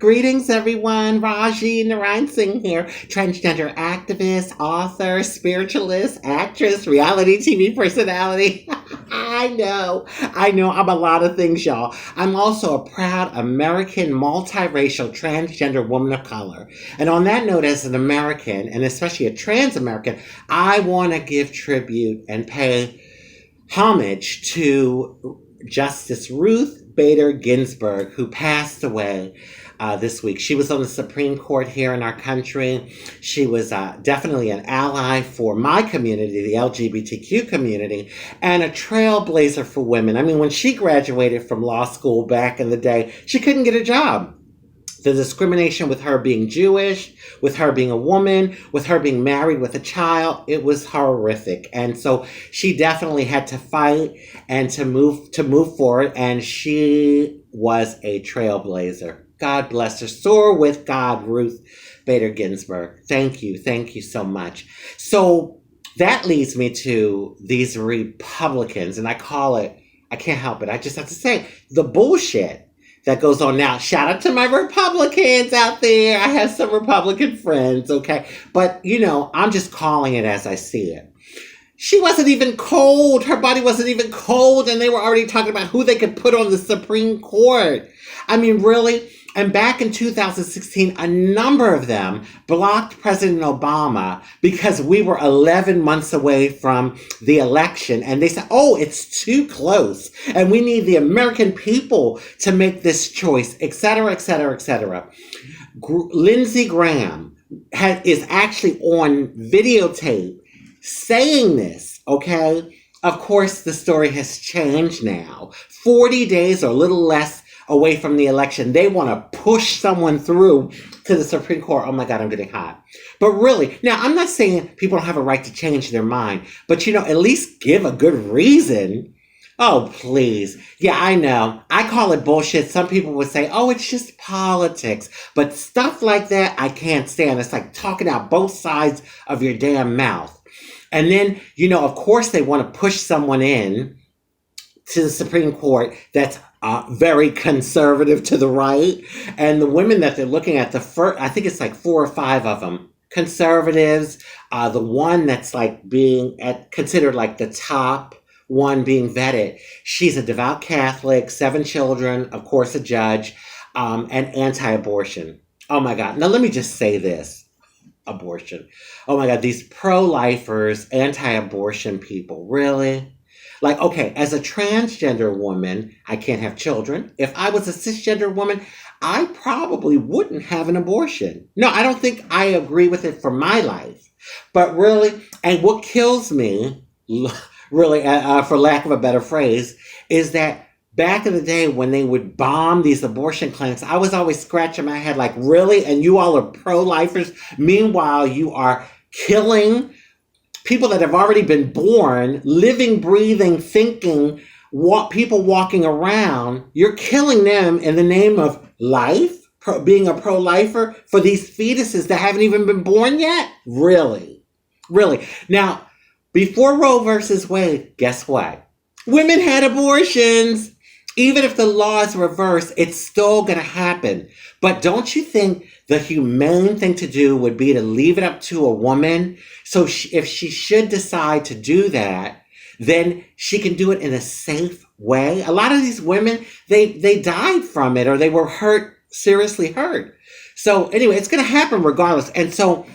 Greetings, everyone. Rajee Narinesingh here, transgender activist, author, spiritualist, actress, reality TV personality. I know, I'm a lot of things, y'all. I'm also a proud American multiracial transgender woman of color. And on that note, as an American, and especially a trans American, I want to give tribute and pay homage to Justice Ruth Bader Ginsberg, who passed away this week. She was on the Supreme Court here in our country. She was definitely an ally for my community, the LGBTQ community, and a trailblazer for women. I mean, when she graduated from law school back in the day, she couldn't get a job. The discrimination with her being Jewish, with her being a woman, with her being married with a child, it was horrific. And so she definitely had to fight and to move forward. And she was a trailblazer. God bless her. Soar with God, Ruth Bader Ginsberg. Thank you. Thank you so much. So that leads me to these Republicans, and I can't help it. I just have to say, the bullshit that goes on now. Shout out to my Republicans out there. I have some Republican friends, okay? But, I'm just calling it as I see it. She wasn't even cold. Her body wasn't even cold, and they were already talking about who they could put on the Supreme Court. I mean, really? And back in 2016, a number of them blocked President Obama because we were 11 months away from the election. And they said, oh, it's too close. And we need the American people to make this choice, et cetera, et cetera, et cetera. Lindsey Graham is actually on videotape saying this, okay? Of course, the story has changed now. 40 days or a little less away from the election, they want to push someone through to the Supreme Court. Oh my God, I'm getting hot. But really, now I'm not saying people don't have a right to change their mind, but at least give a good reason. Oh, please. Yeah, I know. I call it bullshit. Some people would say, oh, it's just politics. But stuff like that, I can't stand. It's like talking out both sides of your damn mouth. And then, of course, they want to push someone in to the Supreme Court that's very conservative to the right. And the women that they're looking at, I think it's like 4 or 5 of them, conservatives. The one that's like being considered like the top one being vetted. She's a devout Catholic, 7 children, of course, a judge, and anti-abortion. Oh my God. Now, let me just say this. Abortion. Oh my God. These pro-lifers, anti-abortion people. Really? Like, okay, as a transgender woman, I can't have children. If I was a cisgender woman, I probably wouldn't have an abortion. No, I don't think I agree with it for my life. But really, and what kills me, really, for lack of a better phrase, is that back in the day when they would bomb these abortion clinics, I was always scratching my head like, really? And you all are pro-lifers? Meanwhile, you are killing people that have already been born, living, breathing, thinking, people walking around. You're killing them in the name of life, being a pro-lifer for these fetuses that haven't even been born yet? Really? Really? Now, before Roe versus Wade, guess what? Women had abortions. Even if the law is reversed, it's still going to happen. But don't you think the humane thing to do would be to leave it up to a woman? So if she should decide to do that, then she can do it in a safe way. A lot of these women, they died from it or they were hurt, seriously hurt. So anyway, it's going to happen regardless. And so,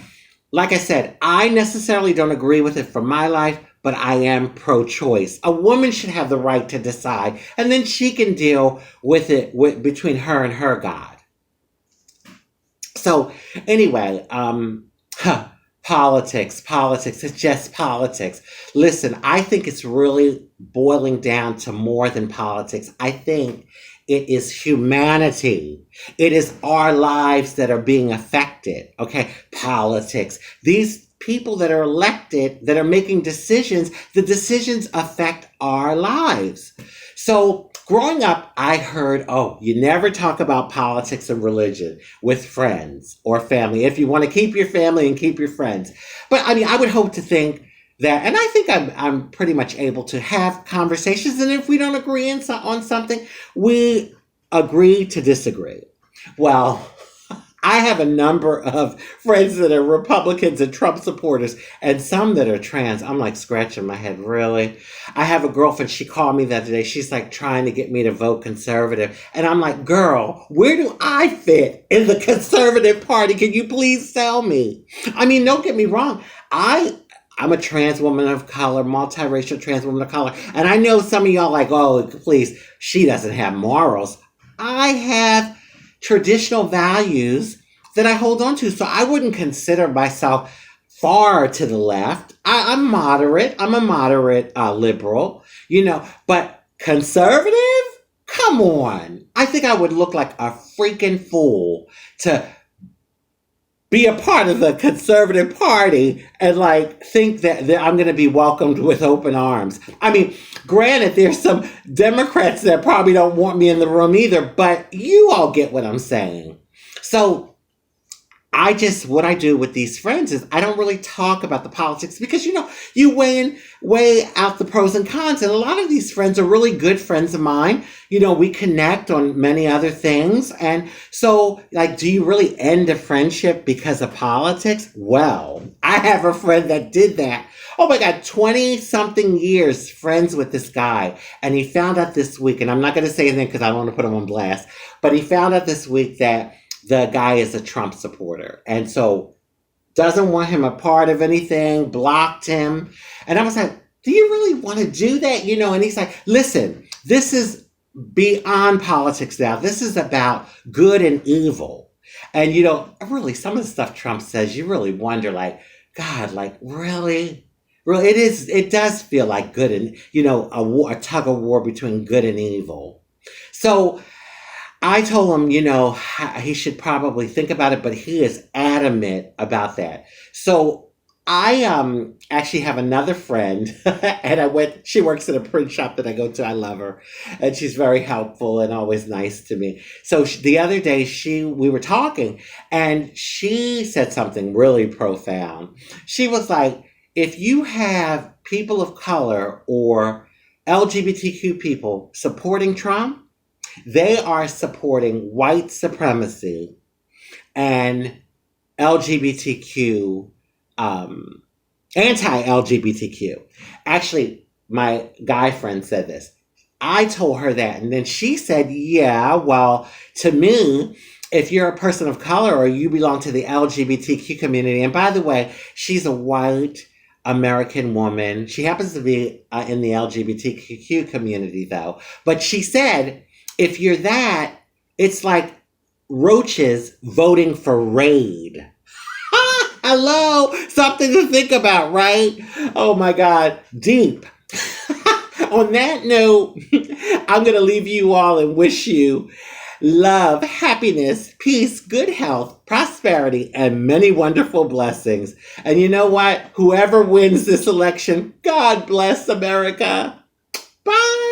like I said, I necessarily don't agree with it for my life, but I am pro-choice. A woman should have the right to decide, and then she can deal with it between her and her God. So anyway, politics, it's just politics. Listen, I think it's really boiling down to more than politics. I think it is humanity. It is our lives that are being affected, okay? Politics. These people that are elected, that are making decisions, the decisions affect our lives. So growing up, I heard, oh, you never talk about politics and religion with friends or family. If you want to keep your family and keep your friends. But I mean, I would hope to think that, and I think I'm pretty much able to have conversations. And if we don't agree on something, we agree to disagree. Well, I have a number of friends that are Republicans and Trump supporters, and some that are trans. I'm like scratching my head, really? I have a girlfriend, she called me the other day. She's like trying to get me to vote conservative. And I'm like, girl, where do I fit in the conservative party? Can you please tell me? I mean, don't get me wrong. I'm a trans woman of color, multiracial trans woman of color. And I know some of y'all like, oh, please, she doesn't have morals. I have traditional values that I hold on to. So I wouldn't consider myself far to the left. I'm moderate. I'm a moderate liberal, but conservative? Come on. I think I would look like a freaking fool to be a part of the conservative party and think that I'm going to be welcomed with open arms. I mean, granted, there's some Democrats that probably don't want me in the room either, but you all get what I'm saying. So what I do with these friends is I don't really talk about the politics because, you weigh out the pros and cons. And a lot of these friends are really good friends of mine. We connect on many other things. And so, do you really end a friendship because of politics? Well, I have a friend that did that. Oh my God, 20 something years friends with this guy. And he found out this week, and I'm not going to say anything because I don't want to put him on blast, but he found out this week that the guy is a Trump supporter. And so doesn't want him a part of anything, blocked him. And I was like, do you really want to do that? And he's like, listen, this is beyond politics now. This is about good and evil. And, really some of the stuff Trump says, you really wonder God, really? Really, it does feel like good and, a tug of war between good and evil. So I told him, he should probably think about it, but he is adamant about that. So I actually have another friend, and she works at a print shop that I go to. I love her, and she's very helpful and always nice to me. So the other day, we were talking, and she said something really profound. She was like, if you have people of color or LGBTQ people supporting Trump, they are supporting white supremacy and LGBTQ, anti-LGBTQ. Actually, my guy friend said this. I told her that, and then she said, yeah, well, to me, if you're a person of color or you belong to the LGBTQ community, and by the way, she's a white American woman. She happens to be in the LGBTQ community, though. But she said, if you're that, it's like roaches voting for Raid. Hello, something to think about, right? Oh my God, deep. On that note, I'm going to leave you all and wish you love, happiness, peace, good health, prosperity, and many wonderful blessings. And you know what? Whoever wins this election, God bless America. Bye.